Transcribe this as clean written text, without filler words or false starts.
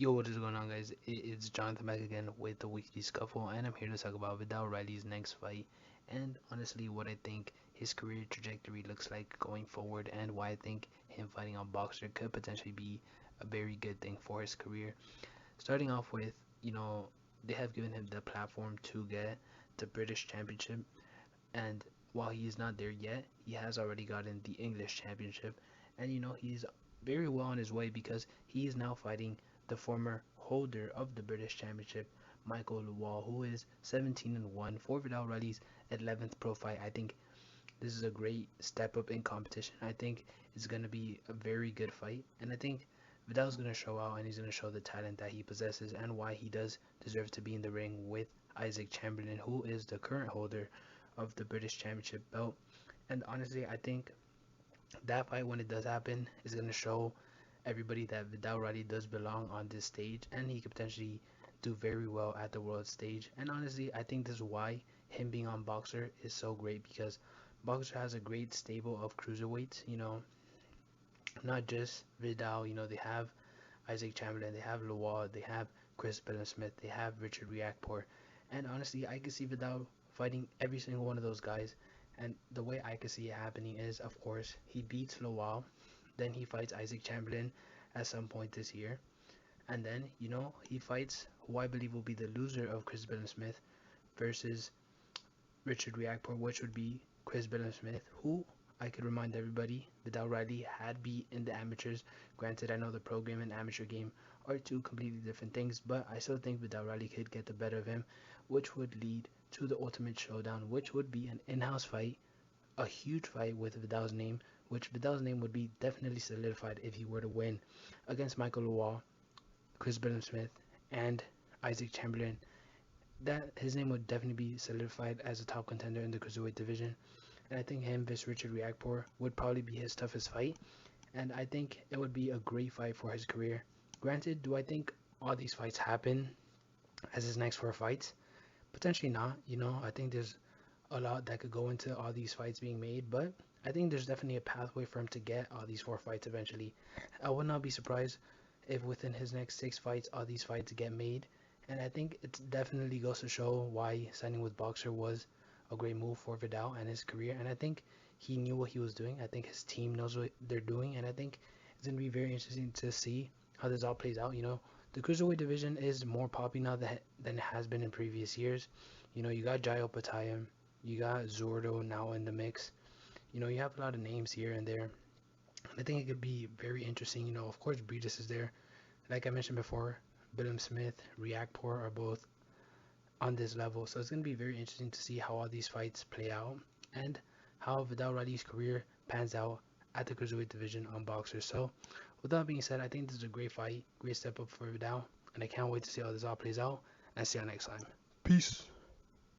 Yo, what is going on, guys? It's Jonathan back again with the weekly scuffle, and I'm here to talk about Viddal Riley's next fight, and honestly, what I think his career trajectory looks like going forward, and why I think him fighting on Boxer could potentially be a very good thing for his career. Starting off with, they have given him the platform to get the British Championship, and while he is not there yet, he has already gotten the English Championship, and he's very well on his way because he is now fighting the former holder of the British Championship, Michael Lawal, who is 17-1 for Viddal Riley's 11th pro fight. I think this is a great step up in competition. I think it's going to be a very good fight, and I think Vidal's going to show out and he's going to show the talent that he possesses and why he does deserve to be in the ring with Isaac Chamberlain, who is the current holder of the British Championship belt. And honestly, I think that fight, when it does happen, is going to show everybody that Viddal Riley does belong on this stage and he could potentially do very well at the world stage. And honestly, I think this is why him being on Boxer is so great because Boxer has a great stable of cruiserweights, not just Vidal, they have Isaac Chamberlain, they have Lawal, they have Chris Billam Smith, they have Richard Riakpore. And honestly, I could see Vidal fighting every single one of those guys. And the way I could see it happening is, of course, he beats Lawal, then he fights Isaac Chamberlain at some point this year, and then he fights who I believe will be the loser of Chris Billam Smith versus Richard Riakpore, which would be Chris Billam Smith, who I could remind everybody Vidal Riley had beat in the amateurs. Granted, I know the pro game and amateur game are two completely different things, but I still think Vidal Riley could get the better of him, which would lead to the ultimate showdown, which would be an in-house fight, a huge fight with Vidal's name, which Vidal's name would be definitely solidified if he were to win against Michael Lawal, Chris Billam Smith, and Isaac Chamberlain. That his name would definitely be solidified as a top contender in the cruiserweight division. And I think him versus Richard Riakpore would probably be his toughest fight. And I think it would be a great fight for his career. Granted, do I think all these fights happen as his next four fights? Potentially not. I think there's a lot that could go into all these fights being made, but I think there's definitely a pathway for him to get all these four fights eventually. I would not be surprised if within his next six fights, all these fights get made. And I think it definitely goes to show why signing with Boxer was a great move for Vidal and his career. And I think he knew what he was doing. I think his team knows what they're doing. And I think it's going to be very interesting to see how this all plays out. The cruiserweight division is more popular now than it has been in previous years. You got Jayo Patayam, you got Zordo now in the mix. You have a lot of names here and there. I think it could be very interesting. Of course, Breedis is there. Like I mentioned before, Billam Smith, Riakpore are both on this level. So it's going to be very interesting to see how all these fights play out and how Vidal Riley's career pans out at the cruiserweight division on Boxer. So with that being said, I think this is a great fight, great step up for Vidal, and I can't wait to see how this all plays out. And see you next time. Peace.